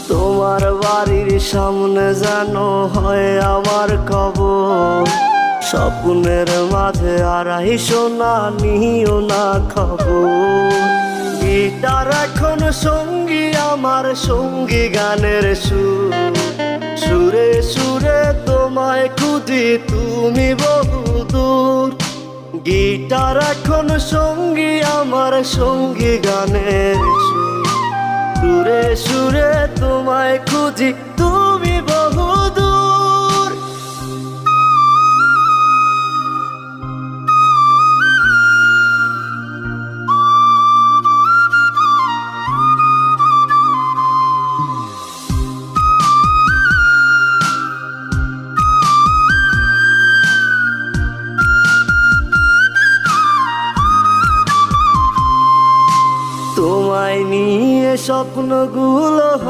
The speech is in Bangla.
তোমার বাড়ির সামনে যেন হয় আমার কবর। স্বপ্নের মাঝে আড়াইশো না নিও না খবর। গিটার এখন সঙ্গী আমার, সঙ্গী গানের সুর। সুরে সুরে তোমায় খুঁজি তুমি বহুদূর। গিটার এখন সঙ্গী আমার, সঙ্গী গানের সুর। সুরে সুরে তোমায় খুঁজি তুমি বহুদূর। তোমায় নিয়ে স্বপ্নগুলো